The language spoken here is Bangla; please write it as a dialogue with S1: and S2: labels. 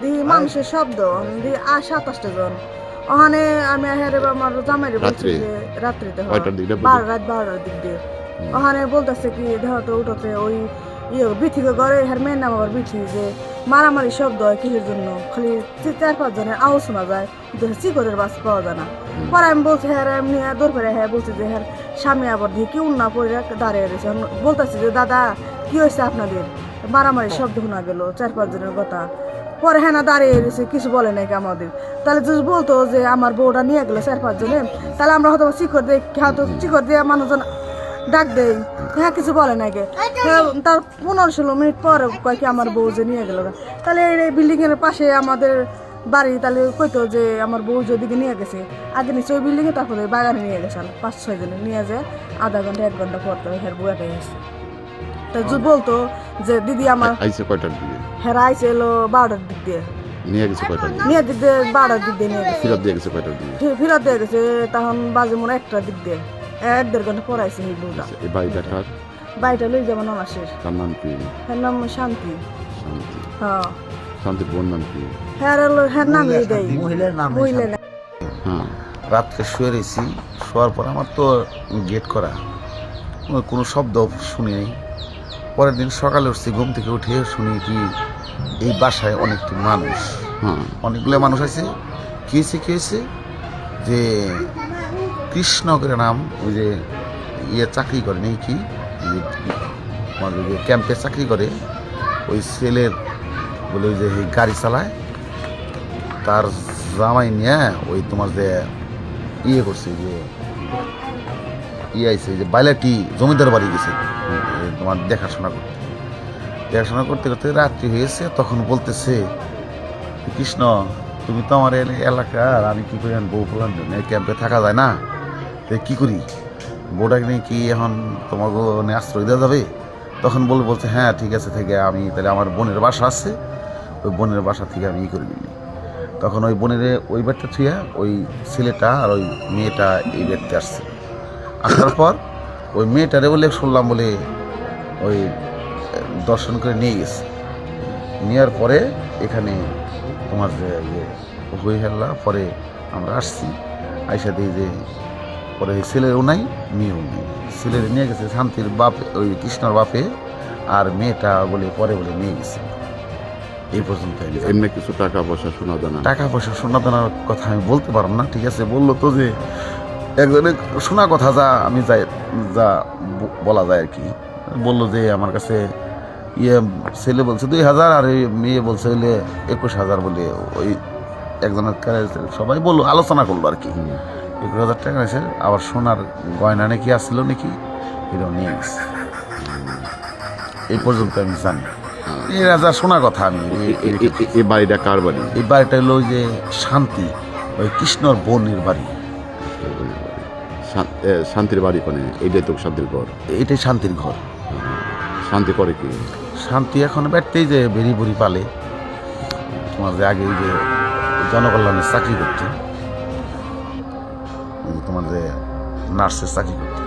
S1: দেখি মানুষের শব্দ দেখি 27টা জন ওখানে আমি আমার জামাইরে বলছি যে রাত্রিতে রাত 12টার দিক দিয়ে ওখানে বলতেছে কি দেখো তো উঠোতে ওই বিথিকে ঘরে হ্যার মেয়ের নাম আবার বিথি যে মারামারি শব্দ হয় কিসের জন্য খালি 4-5 জনের আওয়াজ শোনা যায় কিন্তু চিকরের বাস পাওয়া যায় না। পরে আমি বলছি হ্যাঁ এমনি দৌড় করে হ্যাঁ বলছি যে হ্যাঁ স্বামী আবার দিয়ে কি উন্না পরে দাঁড়িয়ে রয়েছে বলতেছি যে দাদা কি হয়েছে আপনাদের মারামারি শব্দ শোনা গেল 4-5 জনের কথা। পরে হ্যাঁ না দাঁড়িয়ে রয়েছে কিছু বলে নাকি আমাদের। তাহলে যদি বলতো যে আমার বউটা নিয়ে গেলো 4-5 জনে তাহলে আমরা হয়তো চিকর দিয়ে হয়তো চিকর দিয়ে মানুষজন ডাক দেই হ্যাঁ কিছু বলে নাকি। তার 15-16 মিনিট পরে কয় কি আমার বউ যে নিয়ে গেল। তাহলে এই বিল্ডিং এর পাশে আমাদের বাড়ি তাহলে কইতো যে আমার বউ যেদিকে নিয়ে গেছে আগে নিচে ওই বিল্ডিং এ তারপরে বাগানে নিয়ে গেছে 5-6 জনে নিয়ে যায় আধা ঘন্টা 1 ঘন্টা পর তো হ্যাঁ বউ একাই গেছে। তা যদি বলতো যে দিদি আমার
S2: আইছে কয়টার দিকে
S1: হ্যাঁ আইছে এলো 12টার দিক দিয়ে
S2: নিয়ে গেছে কয়টার দিকে
S1: নিয়ে দিক দিয়ে 12টার দিক দিয়ে নিয়ে গেছে
S2: ফেরত দিয়ে গেছে কয়টার দিকে
S1: ফেরত দিয়ে গেছে তখন বাজে মনে 1টার দিক দিয়ে 1-1.5 ঘন্টা পর আইছে এই বউটা।
S2: এই বাড়িটা কার
S1: বাড়িটা লই যেমন অনাসের
S2: তার নাম কি
S1: হ্যাঁ নাম শান্তি।
S2: শান্তি
S1: হ্যাঁ
S2: শান্তির বোন নাম কি
S1: হ্যাঁ হ্যাঁ নাম দেয়
S3: মহিলার নাম
S1: মহিলা না।
S2: হ্যাঁ
S3: রাত্রে শুয়ে রয়েছি শোয়ার পর আমার তো গেট করা কোনো শব্দ শুনি নাই। পরের দিন সকালে উঠছি ঘুম থেকে উঠে শুনি কি এই বাসায় অনেকটি মানুষ
S2: হ্যাঁ
S3: অনেকগুলো মানুষ আছে। কী হয়েছে যে কৃষ্ণ করে নাম ওই যে চাকরি করে নেই কি আমাদের যে ক্যাম্পে চাকরি করে ওই ছেলের বলে ওই যে গাড়ি চালায় তার জামাই নিয়ে ওই তোমার যে করছে যে আইছে যে বাইলাটি জমিদার বাড়ি গেছে তোমার দেখাশোনা করতে করতে রাত্রি হয়েছে। তখন বলতেছে কৃষ্ণ তুমি তো আমার এলাকার আমি কি করি বউ ফলান ক্যাম্পে থাকা যায় না কি করি বউটাকে নিয়ে কি এখন তোমাকে আশ্রয় দেওয়া যাবে? তখন বলছে হ্যাঁ ঠিক আছে থেকে আমি তাহলে আমার বোনের বাসা আছে ওই বোনের বাসা থেকে আমি করে দিই। তখন ওই বোনের ওই বাড়িতে থুয়া ওই ছেলেটা আর ওই মেয়েটা এই বাড়িতে আসছে। আসার পর ওই মেয়েটারে বলে শুনলাম বলে ওই দর্শন করে নিয়ে গেছে। নেওয়ার পরে এখানে তোমার যে হয়ে হেলা পরে আমরা আসছি আইসা দিই যে পরে ছেলেরও নাই মেয়েও নেই। ছেলের নিয়ে গেছে শান্তির বাপ ওই কৃষ্ণর বাপে আর মেয়েটা বলে পরে বলে নিয়ে গেছে। এই পর্যন্ত
S2: এমনি কিছু টাকা পয়সা শোনা যায় না
S3: টাকা পয়সা শোনা দানার কথা আমি বলতে পারব না। ঠিক আছে বললো তো যে একজনের শোনা কথা যা আমি যাই যা বলা যায় আর কি বললো যে আমার কাছে ছেলে বলছে 2,000 আর মেয়ে বলছে হইলে 21,000 বলে ওই একজনের সবাই বললো আলোচনা করলো আর কি 21,000 টাকা আছে। আবার সোনার গয়না নাকি আসছিল নাকি এটাও নিয়ে গেছে। এই পর্যন্ত আমি জানি এই রাজা শোনা কথা। আমি
S2: এই বাড়িটা কার বাড়ি
S3: এই বাড়িটা হলো ওই যে শান্তি ওই কৃষ্ণর বোনের বাড়ি।
S2: শান্তির বাড়ি কোনে এইটাই তো শান্তির ঘর
S3: এটাই শান্তির ঘর।
S2: শান্তি করে কি
S3: শান্তি এখন বেড়তেই যে বেরি বুড়ি পালে তোমার যে আগে যে জনকল্যাণের চাকরি করতো তোমার যে নার্সের চাকরি করতো